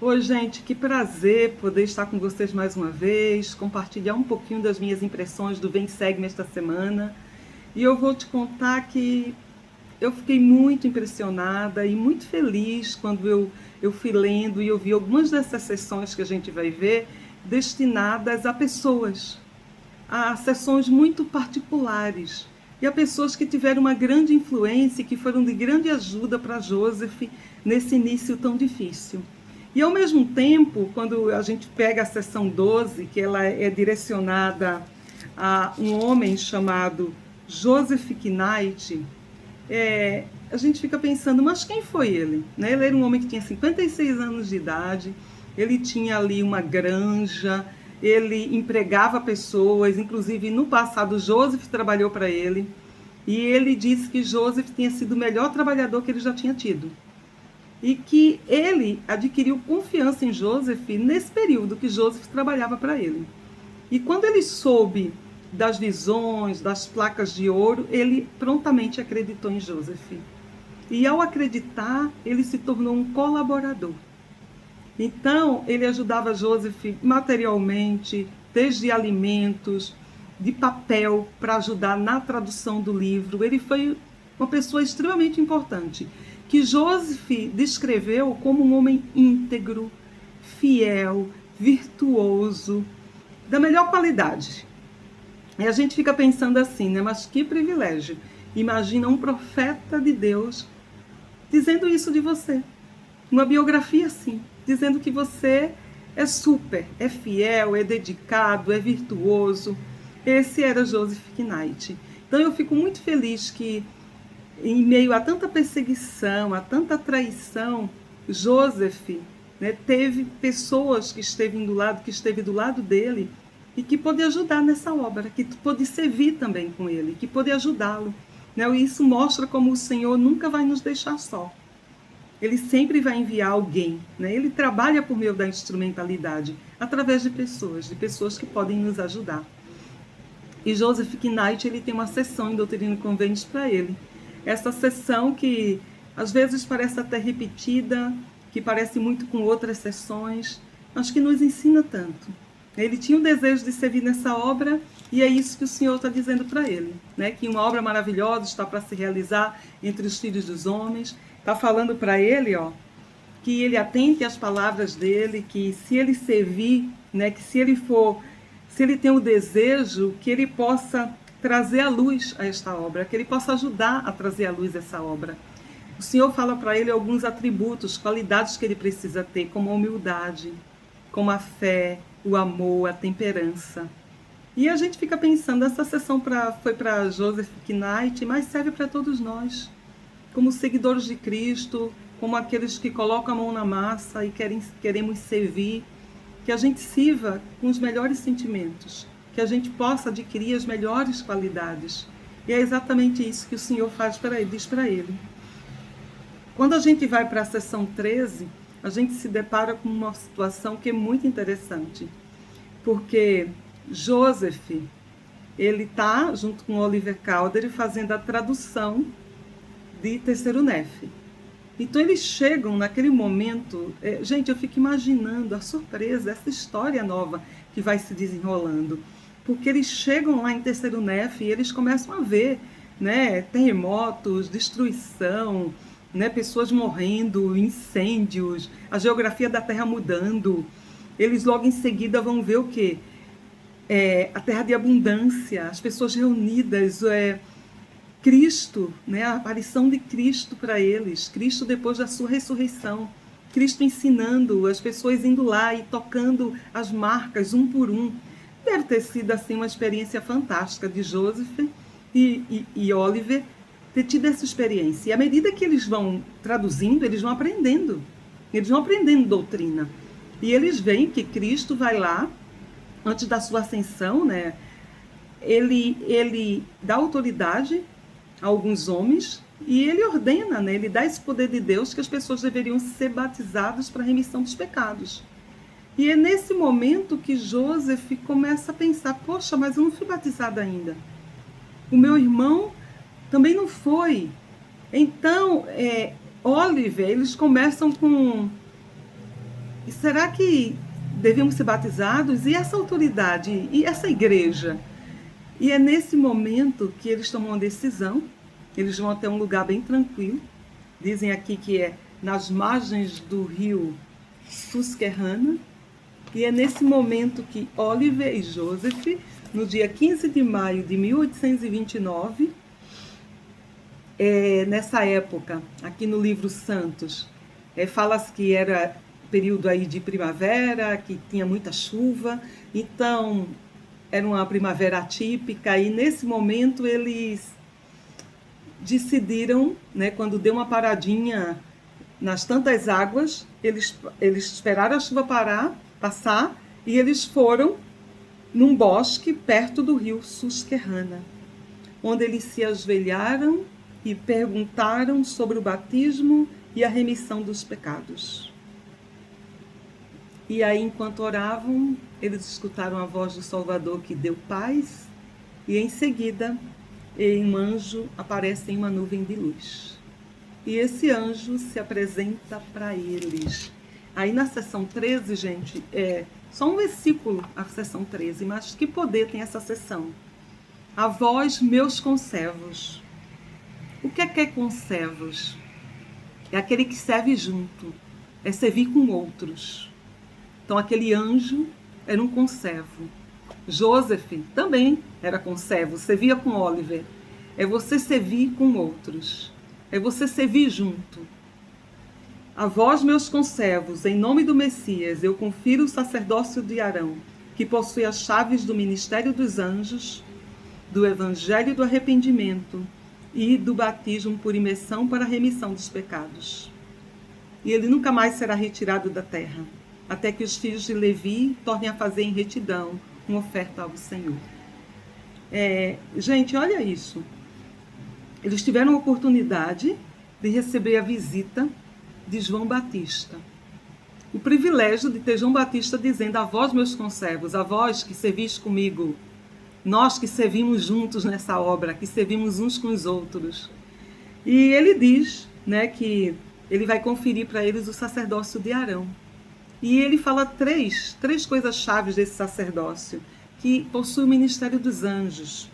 Oi, gente, que prazer poder estar com vocês mais uma vez, compartilhar um pouquinho das minhas impressões do Vem Segue-me esta semana. E eu vou te contar que eu fiquei muito impressionada e muito feliz quando eu fui lendo e eu vi algumas dessas sessões que a gente vai ver destinadas a pessoas, a sessões muito particulares e a pessoas que tiveram uma grande influência e que foram de grande ajuda para Joseph nesse início tão difícil. E ao mesmo tempo, quando a gente pega a sessão 12, que ela é direcionada a um homem chamado Joseph Knight, a gente fica pensando, mas quem foi ele? Né? Ele era um homem que tinha 56 anos de idade, ele tinha ali uma granja, ele empregava pessoas, inclusive no passado Joseph trabalhou para ele, e ele disse que Joseph tinha sido o melhor trabalhador que ele já tinha tido. E que ele adquiriu confiança em Joseph nesse período que Joseph trabalhava para ele. E quando ele soube das visões, das placas de ouro, ele prontamente acreditou em Joseph. E ao acreditar, ele se tornou um colaborador. Então, ele ajudava Joseph materialmente, desde alimentos, de papel, para ajudar na tradução do livro. Ele foi uma pessoa extremamente importante, que Joseph descreveu como um homem íntegro, fiel, virtuoso, da melhor qualidade. E a gente fica pensando assim, né? Mas que privilégio. Imagina um profeta de Deus dizendo isso de você. Uma biografia assim, dizendo que você é super, é fiel, é dedicado, é virtuoso. Esse era Joseph Knight. Então eu fico muito feliz que, em meio a tanta perseguição, a tanta traição, Joseph, né, teve pessoas que esteve do lado dele e que pôde ajudar nessa obra, que pôde servir também com ele, que pôde ajudá-lo. Né? E isso mostra como o Senhor nunca vai nos deixar só. Ele sempre vai enviar alguém. Né? Ele trabalha por meio da instrumentalidade, através de pessoas que podem nos ajudar. E Joseph Knight, ele tem uma sessão em Doutrina e Convênios para ele. Essa sessão que às vezes parece até repetida, que parece muito com outras sessões, mas que nos ensina tanto. Ele tinha o desejo de servir nessa obra e é isso que o Senhor está dizendo para ele, né? Que uma obra maravilhosa está para se realizar entre os filhos dos homens. Está falando para ele, que ele atente às palavras dele, que se ele servir, né? Que se ele tem o desejo, que ele possa trazer a luz a esta obra, que ele possa ajudar a trazer à luz essa obra. O Senhor fala para ele alguns atributos, qualidades que ele precisa ter, como a humildade, como a fé, o amor, a temperança. E a gente fica pensando, essa sessão foi para Joseph Knight, mas serve para todos nós, como seguidores de Cristo, como aqueles que colocam a mão na massa e queremos servir, que a gente sirva com os melhores sentimentos, que a gente possa adquirir as melhores qualidades. E é exatamente isso que o Senhor faz para ele, diz para ele. Quando a gente vai para a sessão 13, a gente se depara com uma situação que é muito interessante, porque Joseph, ele está, junto com Oliver Cowdery, fazendo a tradução de Terceiro Nefe. Então eles chegam naquele momento, gente, eu fico imaginando a surpresa, essa história nova que vai se desenrolando, porque eles chegam lá em Terceiro Nefe e eles começam a ver, né, terremotos, destruição, né, pessoas morrendo, incêndios, a geografia da Terra mudando. Eles logo em seguida vão ver o quê? A terra de abundância, as pessoas reunidas, Cristo, né, a aparição de Cristo para eles, Cristo depois da sua ressurreição, Cristo ensinando, as pessoas indo lá e tocando as marcas um por um. Deve ter sido assim uma experiência fantástica de Joseph e Oliver, ter tido essa experiência. E à medida que eles vão traduzindo, eles vão aprendendo doutrina. E eles veem que Cristo vai lá, antes da sua ascensão, né, ele dá autoridade a alguns homens e ele ordena, né, ele dá esse poder de Deus que as pessoas deveriam ser batizadas para a remissão dos pecados. E é nesse momento que Joseph começa a pensar, poxa, mas eu não fui batizada ainda. O meu irmão também não foi. Então, Oliver, eles começam com E será que devemos ser batizados? E essa autoridade? E essa igreja? E é nesse momento que eles tomam uma decisão. Eles vão até um lugar bem tranquilo. Dizem aqui que é nas margens do rio Susquehanna. E é nesse momento que Oliver e Joseph, no dia 15 de maio de 1829, nessa época, aqui no livro Santos, fala-se que era período aí de primavera, que tinha muita chuva, então era uma primavera atípica, e nesse momento eles decidiram, né, quando deu uma paradinha nas tantas águas, eles esperaram a chuva passar, e eles foram num bosque perto do rio Susquehanna, onde eles se ajoelharam e perguntaram sobre o batismo e a remissão dos pecados. E aí, enquanto oravam, eles escutaram a voz do Salvador que deu paz, e em seguida, um anjo aparece em uma nuvem de luz. E esse anjo se apresenta para eles. Aí na seção 13, gente, só um versículo, a seção 13, mas que poder tem essa seção? A vós, meus conservos. O que é conservos? É aquele que serve junto, é servir com outros. Então aquele anjo era um conservo. Joseph também era conservo, servia com Oliver. É você servir com outros, é você servir junto. A vós, meus conservos, em nome do Messias, eu confiro o sacerdócio de Arão, que possui as chaves do ministério dos anjos, do evangelho do arrependimento e do batismo por imersão para a remissão dos pecados. E ele nunca mais será retirado da terra, até que os filhos de Levi tornem a fazer em retidão uma oferta ao Senhor. Gente, olha isso. Eles tiveram a oportunidade de receber a visita de João Batista. O privilégio de ter João Batista dizendo: a vós, meus conservos, a vós que servis comigo, nós que servimos juntos nessa obra, que servimos uns com os outros. E ele diz, né, que ele vai conferir para eles o sacerdócio de Arão. E ele fala três coisas chaves desse sacerdócio, que possui o ministério dos anjos,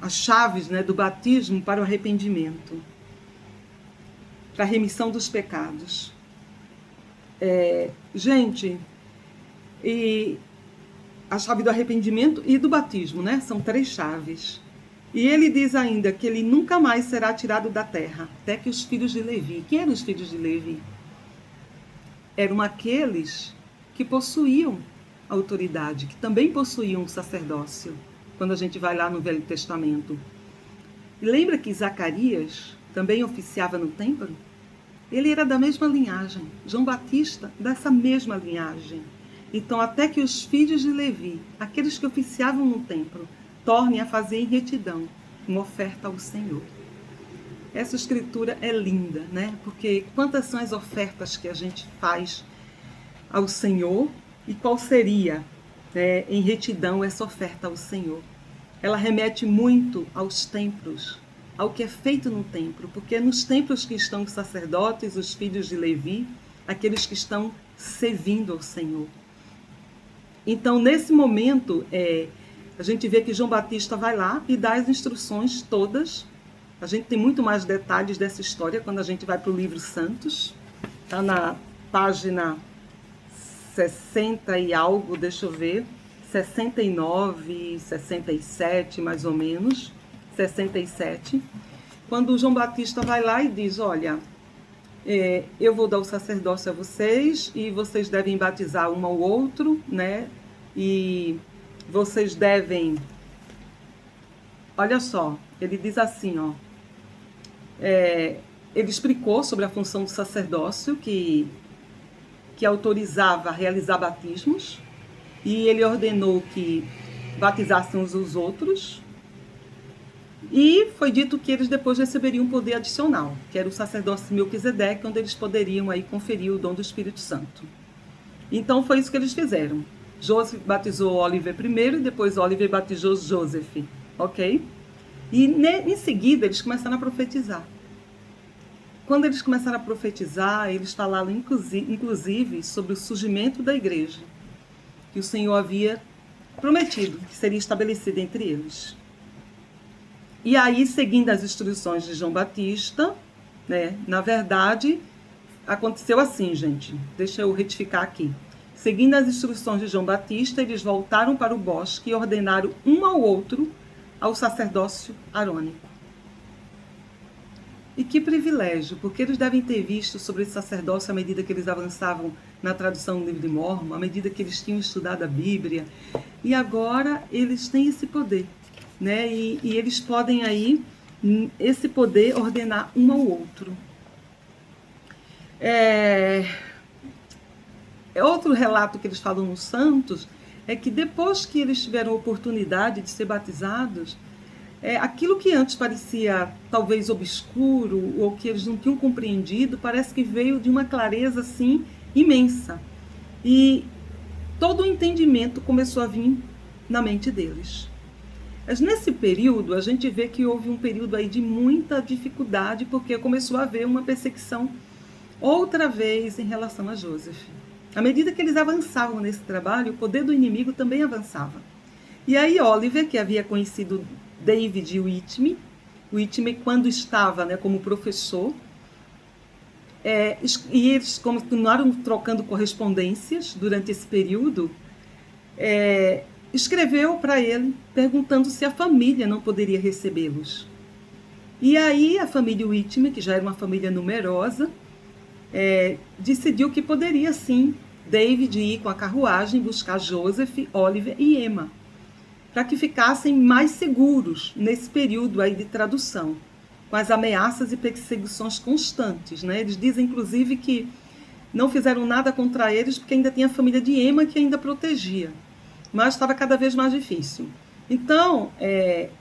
as chaves, né, do batismo para o arrependimento, para a remissão dos pecados. Gente, e a chave do arrependimento e do batismo, né? São 3 chaves. E ele diz ainda que ele nunca mais será tirado da terra, até que os filhos de Levi... Quem eram os filhos de Levi? Eram aqueles que possuíam autoridade, que também possuíam o sacerdócio, quando a gente vai lá no Velho Testamento. E lembra que Zacarias também oficiava no templo? Ele era da mesma linhagem, João Batista dessa mesma linhagem. Então, até que os filhos de Levi, aqueles que oficiavam no templo, tornem a fazer em retidão uma oferta ao Senhor. Essa escritura é linda, né? Porque quantas são as ofertas que a gente faz ao Senhor e qual seria, né, em retidão essa oferta ao Senhor? Ela remete muito aos templos, ao que é feito no templo, porque é nos templos que estão os sacerdotes, os filhos de Levi, aqueles que estão servindo ao Senhor. Então, nesse momento, a gente vê que João Batista vai lá e dá as instruções todas. A gente tem muito mais detalhes dessa história quando a gente vai para o livro Santos. Está na página 60 e algo, deixa eu ver, 69, 67, mais ou menos, 67. Quando João Batista vai lá e diz: olha, eu vou dar o sacerdócio a vocês e vocês devem batizar um ao outro, né? E vocês devem... Olha só, ele diz assim, ó. Ele explicou sobre a função do sacerdócio que autorizava a realizar batismos, e ele ordenou que batizassem uns os outros, e foi dito que eles depois receberiam um poder adicional, que era o sacerdócio de Melquisedeque, onde eles poderiam aí conferir o dom do Espírito Santo. Então foi isso que eles fizeram. Joseph batizou Oliver primeiro, e depois Oliver batizou Joseph, ok? E em seguida eles começaram a profetizar. quando eles começaram a profetizar, eles falaram inclusive sobre o surgimento da igreja, que o Senhor havia prometido, que seria estabelecida entre eles. E aí, seguindo as instruções de João Batista, né, na verdade, aconteceu assim, gente, deixa eu retificar aqui. Seguindo as instruções de João Batista, eles voltaram para o bosque e ordenaram um ao outro ao sacerdócio arônico. E que privilégio, porque eles devem ter visto sobre esse sacerdócio à medida que eles avançavam na tradução do livro de Mórmon, à medida que eles tinham estudado a Bíblia, e agora eles têm esse poder, né? E eles podem aí, esse poder, ordenar um ao outro. Outro relato que eles falam nos Santos é que depois que eles tiveram a oportunidade de ser batizados, aquilo que antes parecia talvez obscuro ou que eles não tinham compreendido, parece que veio de uma clareza assim imensa. E todo o entendimento começou a vir na mente deles. Mas nesse período, a gente vê que houve um período aí de muita dificuldade, porque começou a haver uma perseguição outra vez em relação a Joseph. À medida que eles avançavam nesse trabalho, o poder do inimigo também avançava. E aí Oliver, que havia conhecido David Whitney, quando estava, né, como professor, e eles continuaram trocando correspondências durante esse período, escreveu para ele perguntando se a família não poderia recebê-los. E aí a família Whitney, que já era uma família numerosa, decidiu que poderia sim David ir com a carruagem buscar Joseph, Oliver e Emma, para que ficassem mais seguros nesse período aí de tradução, com as ameaças e perseguições constantes, né? Eles dizem, inclusive, que não fizeram nada contra eles, porque ainda tinha a família de Emma que ainda protegia, mas estava cada vez mais difícil. Então,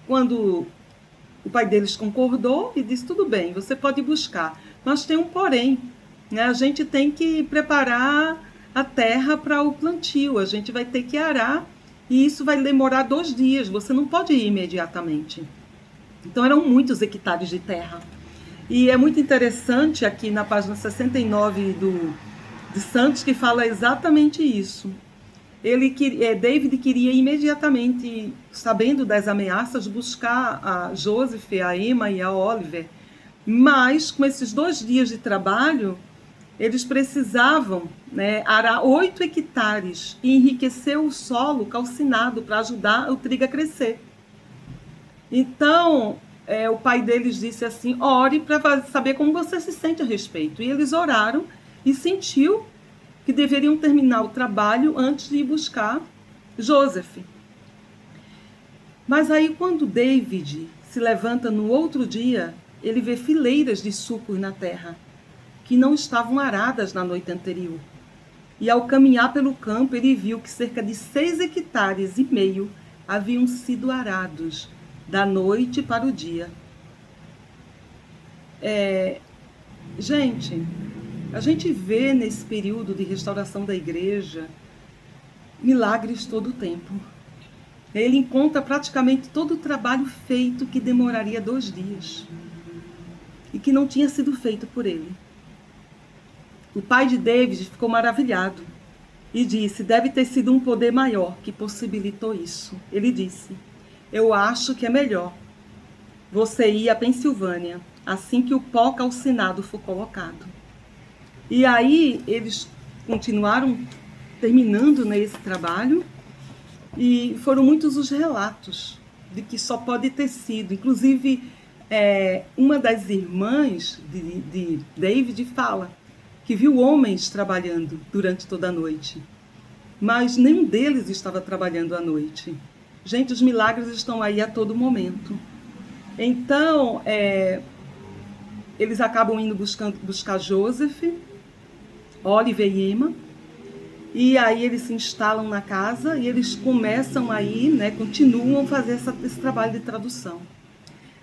quando o pai deles concordou e disse, tudo bem, você pode buscar, mas tem um porém, né? A gente tem que preparar a terra para o plantio, a gente vai ter que arar, e isso vai demorar 2 dias, você não pode ir imediatamente. Então eram muitos hectares de terra. E é muito interessante aqui na página 69 de Santos, que fala exatamente isso. David queria imediatamente, sabendo das ameaças, buscar a Joseph, a Emma e a Oliver. Mas com esses 2 dias de trabalho, eles precisavam, né, arar 8 hectares e enriquecer o solo calcinado para ajudar o trigo a crescer. Então, o pai deles disse assim, ore para saber como você se sente a respeito. E eles oraram e sentiu que deveriam terminar o trabalho antes de ir buscar Joseph. Mas aí, quando David se levanta no outro dia, ele vê fileiras de sulcos na terra, que não estavam aradas na noite anterior. E ao caminhar pelo campo, ele viu que cerca de 6,5 hectares haviam sido arados da noite para o dia. Gente, a gente vê nesse período de restauração da igreja milagres todo o tempo. Ele encontra praticamente todo o trabalho feito que demoraria 2 dias e que não tinha sido feito por ele. O pai de David ficou maravilhado e disse, deve ter sido um poder maior que possibilitou isso. Ele disse, eu acho que é melhor você ir à Pensilvânia assim que o pó calcinado for colocado. E aí eles continuaram terminando nesse trabalho e foram muitos os relatos de que só pode ter sido. Inclusive, uma das irmãs de David fala que viu homens trabalhando durante toda a noite, mas nenhum deles estava trabalhando à noite. Gente, os milagres estão aí a todo momento. Então, eles acabam indo buscar Joseph, Oliver e Emma, e aí eles se instalam na casa e eles começam aí, né, continuam a fazer esse trabalho de tradução.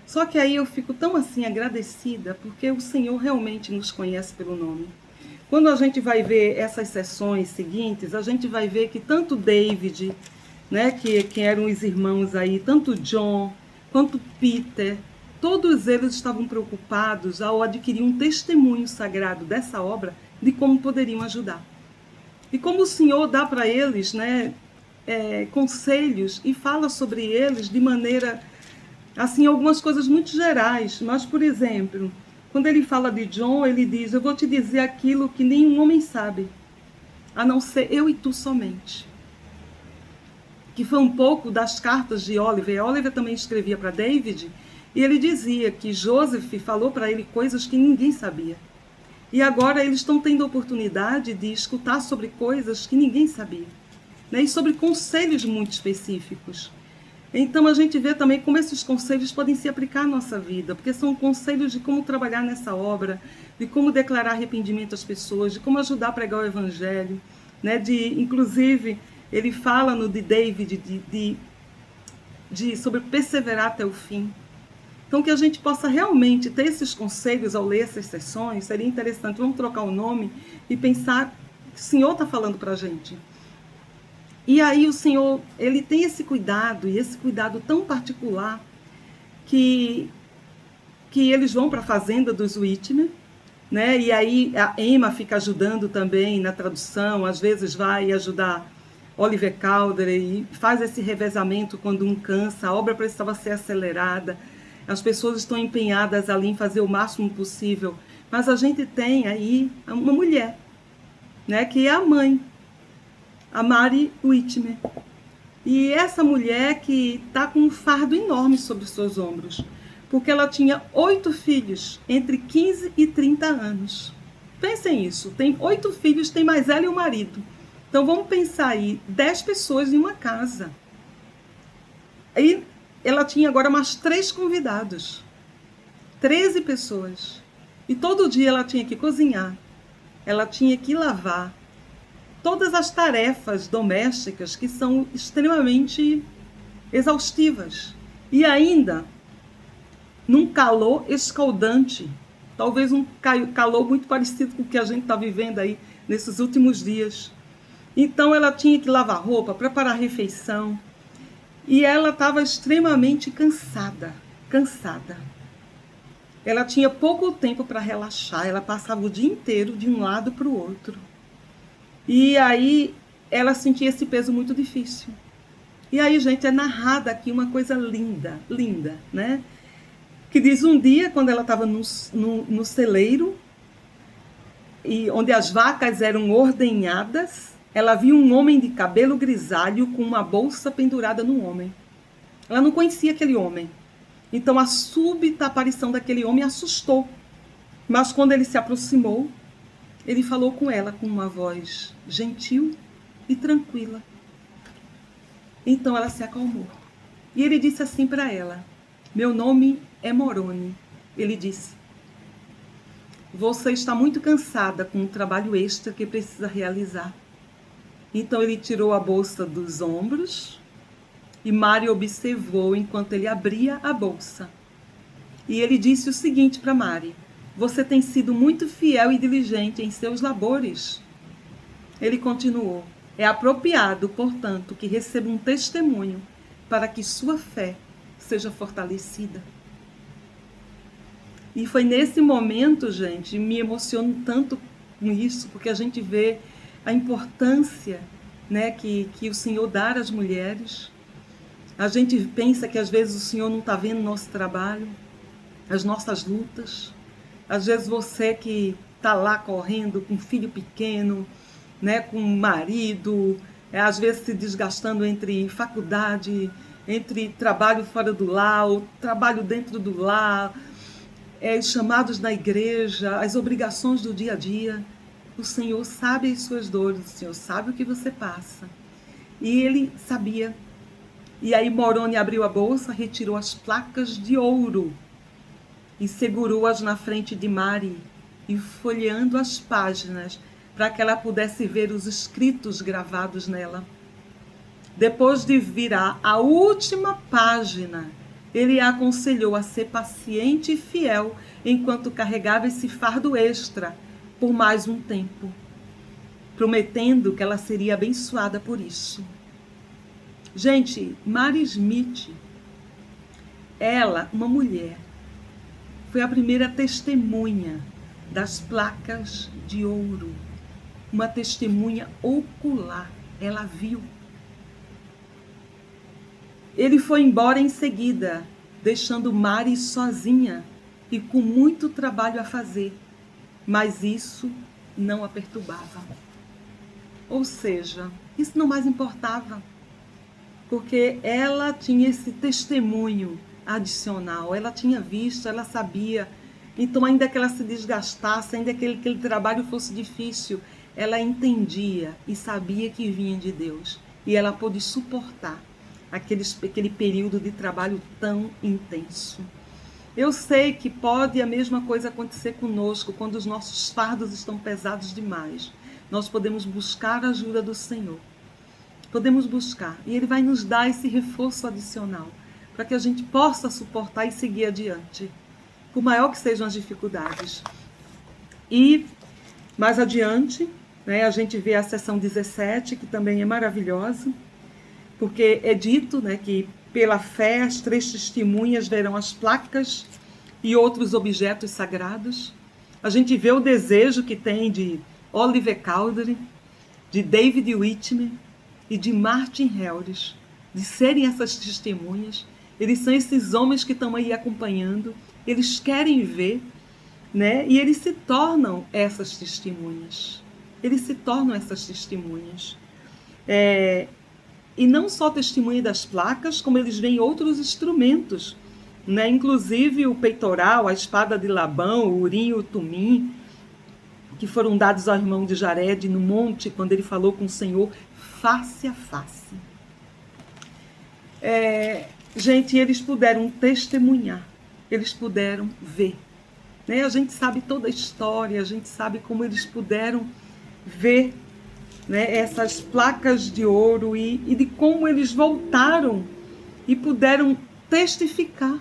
Só que aí eu fico tão assim agradecida, porque o Senhor realmente nos conhece pelo nome. Quando a gente vai ver essas sessões seguintes, a gente vai ver que tanto David, né, que eram os irmãos aí, tanto John, quanto Peter, todos eles estavam preocupados ao adquirir um testemunho sagrado dessa obra de como poderiam ajudar. E como o Senhor dá para eles, né, conselhos e fala sobre eles de maneira, assim, algumas coisas muito gerais. Mas, por exemplo, quando ele fala de John, ele diz: eu vou te dizer aquilo que nenhum homem sabe, a não ser eu e tu somente. Que foi um pouco das cartas de Oliver. Oliver também escrevia para David, e ele dizia que Joseph falou para ele coisas que ninguém sabia. E agora eles estão tendo a oportunidade de escutar sobre coisas que ninguém sabia, né? E sobre conselhos muito específicos. Então a gente vê também como esses conselhos podem se aplicar à nossa vida, porque são conselhos de como trabalhar nessa obra, de como declarar arrependimento às pessoas, de como ajudar a pregar o evangelho, né? Inclusive, ele fala no de David sobre perseverar até o fim. Então, que a gente possa realmente ter esses conselhos ao ler essas sessões, seria interessante. Vamos trocar o nome e pensar que o Senhor está falando para a gente. E aí o Senhor, ele tem esse cuidado, e esse cuidado tão particular, que eles vão para a fazenda dos Whitmer, né? E aí a Emma fica ajudando também na tradução, às vezes vai ajudar Oliver Calder e faz esse revezamento quando um cansa, a obra precisava ser acelerada, as pessoas estão empenhadas ali em fazer o máximo possível, mas a gente tem aí uma mulher, né, que é a mãe, a Mary Whitmer, e essa mulher que está com um fardo enorme sobre os seus ombros, porque ela tinha 8 filhos, entre 15 e 30 anos. Pensem isso, tem 8 filhos, tem mais ela e o marido. Então vamos pensar aí, 10 pessoas em uma casa. Aí ela tinha agora mais 3 convidados. 13 pessoas. E todo dia ela tinha que cozinhar, ela tinha que lavar. Todas as tarefas domésticas que são extremamente exaustivas. E ainda, num calor escaldante. Talvez um calor muito parecido com o que a gente está vivendo aí nesses últimos dias. Então ela tinha que lavar roupa, preparar a refeição. E ela estava extremamente cansada. Ela tinha pouco tempo para relaxar. Ela passava o dia inteiro de um lado para o outro. E aí ela sentia esse peso muito difícil. E aí, gente, é narrada aqui uma coisa linda, né? Que diz um dia, quando ela estava no celeiro, e onde as vacas eram ordenhadas, ela viu um homem de cabelo grisalho com uma bolsa pendurada no homem. Ela não conhecia aquele homem. Então a súbita aparição daquele homem assustou. Mas quando ele se aproximou, ele falou com ela com uma voz gentil e tranquila. Então ela se acalmou. E ele disse assim para ela: meu nome é Moroni. Ele disse: você está muito cansada com o trabalho extra que precisa realizar. Então ele tirou a bolsa dos ombros e Mari observou enquanto ele abria a bolsa. E ele disse o seguinte para Mari: você tem sido muito fiel e diligente em seus labores. Ele continuou: é apropriado, portanto, que receba um testemunho para que sua fé seja fortalecida. E foi nesse momento, gente, me emociono tanto com isso, porque a gente vê a importância, né, que o Senhor dá às mulheres. A gente pensa que às vezes o Senhor não está vendo o nosso trabalho, as nossas lutas. Às vezes você que está lá correndo com um filho pequeno, né, com um marido, às vezes se desgastando entre faculdade, entre trabalho fora do lar, ou trabalho dentro do lar, os chamados na igreja, as obrigações do dia a dia. O Senhor sabe as suas dores, o Senhor sabe o que você passa. E ele sabia. E aí Moroni abriu a bolsa, retirou as placas de ouro e segurou-as na frente de Mari, e folheando as páginas para que ela pudesse ver os escritos gravados nela. Depois de virar a última página, ele a aconselhou a ser paciente e fiel enquanto carregava esse fardo extra por mais um tempo, prometendo que ela seria abençoada por isso. Gente, Mary Smith, ela, uma mulher foi a primeira testemunha das placas de ouro. Uma testemunha ocular. Ela viu. Ele foi embora em seguida, deixando Mari sozinha e com muito trabalho a fazer. Mas isso não a perturbava. Ou seja, isso não mais importava. Porque ela tinha esse testemunho adicional. Ela tinha visto, ela sabia. Então, ainda que ela se desgastasse, ainda que aquele trabalho fosse difícil, ela entendia e sabia que vinha de Deus. E ela pôde suportar aquele período de trabalho tão intenso. Eu sei que pode a mesma coisa acontecer conosco quando os nossos fardos estão pesados demais. Nós podemos buscar a ajuda do Senhor. Podemos buscar. E Ele vai nos dar esse reforço adicional para que a gente possa suportar e seguir adiante, por maior que sejam as dificuldades. E mais adiante, a gente vê a seção 17, que também é maravilhosa, porque é dito que pela fé as 3 testemunhas verão as placas e outros objetos sagrados. A gente vê o desejo que tem de Oliver Cowdery, de David Whitmer e de Martin Heldes, de serem essas testemunhas. Eles são esses homens que estão aí acompanhando, eles querem ver, e eles se tornam essas testemunhas. Eles se tornam essas testemunhas. E não só testemunha das placas, como eles veem outros instrumentos, inclusive o peitoral, a espada de Labão, o urim e o tumim, que foram dados ao irmão de Jared no monte, quando ele falou com o Senhor face a face. Gente, eles puderam testemunhar, eles puderam ver. A gente sabe toda a história, a gente sabe como eles puderam ver essas placas de ouro e de como eles voltaram e puderam testificar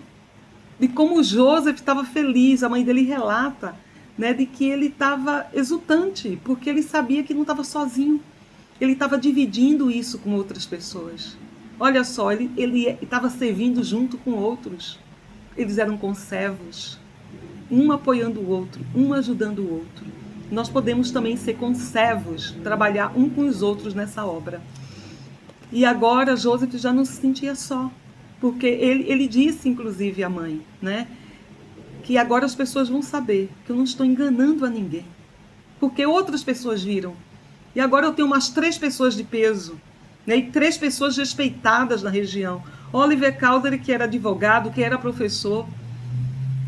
de como Joseph estava feliz. A mãe dele relata de que ele estava exultante, porque ele sabia que não estava sozinho, ele estava dividindo isso com outras pessoas. Olha só, ele estava servindo junto com outros. Eles eram conservos, um apoiando o outro, um ajudando o outro. Nós podemos também ser conservos, trabalhar um com os outros nessa obra. E agora Joseph já não se sentia só, porque ele disse, inclusive, à mãe, que agora as pessoas vão saber que eu não estou enganando a ninguém, porque outras pessoas viram. E agora eu tenho umas 3 pessoas de peso, e 3 pessoas respeitadas na região. Oliver Cowdery, que era advogado, que era professor.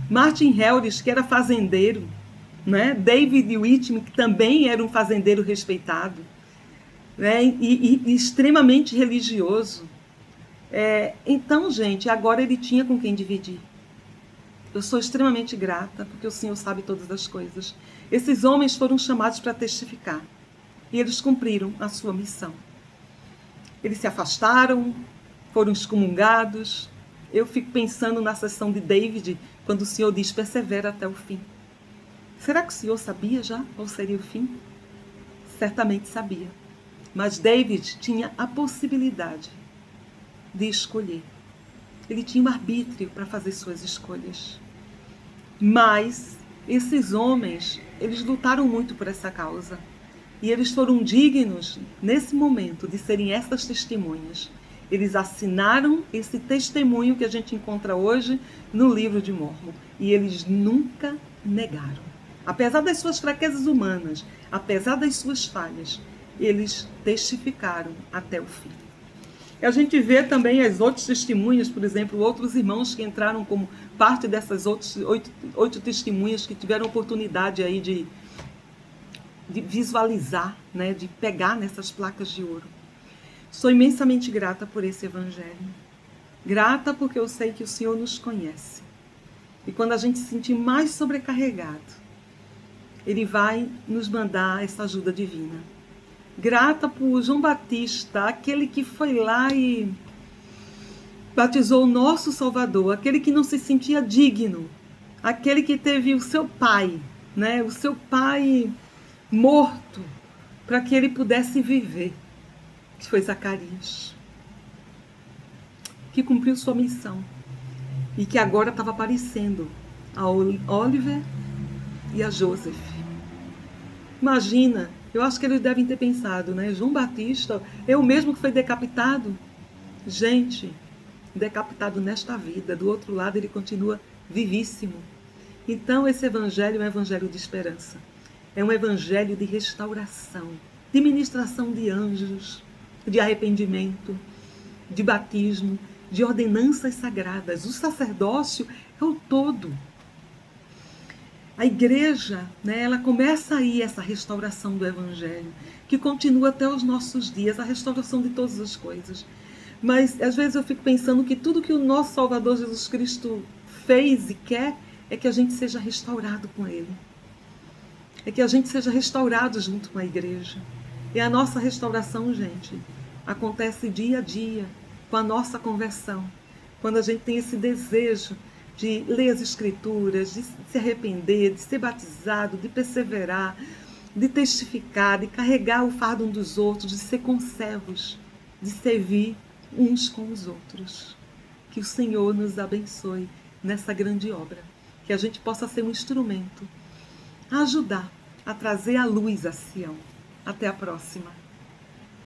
Martin Heldes, que era fazendeiro. David Whitmer, que também era um fazendeiro respeitado, e extremamente religioso. Então, gente, agora ele tinha com quem dividir. Eu sou extremamente grata, porque o Senhor sabe todas as coisas. Esses homens foram chamados para testificar, e eles cumpriram a sua missão. Eles se afastaram, foram excomungados. Eu fico pensando na sessão de David, quando o Senhor diz, persevera até o fim. Será que o Senhor sabia já qual seria o fim? Certamente sabia. Mas David tinha a possibilidade de escolher. Ele tinha um arbítrio para fazer suas escolhas. Mas esses homens, eles lutaram muito por essa causa. E eles foram dignos, nesse momento, de serem essas testemunhas. Eles assinaram esse testemunho que a gente encontra hoje no livro de Mórmon. E eles nunca negaram. Apesar das suas fraquezas humanas, apesar das suas falhas, eles testificaram até o fim. E a gente vê também as outras testemunhas, por exemplo, outros irmãos que entraram como parte dessas outras 8 testemunhas que tiveram oportunidade aí de visualizar, de pegar nessas placas de ouro. Sou imensamente grata por esse evangelho. Grata porque eu sei que o Senhor nos conhece. E quando a gente se sentir mais sobrecarregado, Ele vai nos mandar essa ajuda divina. Grata por João Batista, aquele que foi lá e batizou o nosso Salvador, aquele que não se sentia digno, aquele que teve o seu pai, o seu pai morto, para que ele pudesse viver, que foi Zacarias, que cumpriu sua missão e que agora estava aparecendo a Oliver e a Joseph. Imagina, eu acho que eles devem ter pensado, né? João Batista, eu mesmo que foi decapitado. Gente, decapitado nesta vida, do outro lado ele continua vivíssimo. Então esse evangelho é um evangelho de esperança. É um evangelho de restauração, de ministração de anjos, de arrependimento, de batismo, de ordenanças sagradas. O sacerdócio é o todo. A igreja, né, ela começa aí essa restauração do evangelho, que continua até os nossos dias, a restauração de todas as coisas. Mas às vezes eu fico pensando que tudo que o nosso Salvador Jesus Cristo fez e quer é que a gente seja restaurado com Ele. É que a gente seja restaurado junto com a igreja. E a nossa restauração, gente, acontece dia a dia, com a nossa conversão. Quando a gente tem esse desejo de ler as Escrituras, de se arrepender, de ser batizado, de perseverar, de testificar, de carregar o fardo um dos outros, de ser conservos, de servir uns com os outros. Que o Senhor nos abençoe nessa grande obra. Que a gente possa ser um instrumento a ajudar a trazer a luz a Sião. Até a próxima.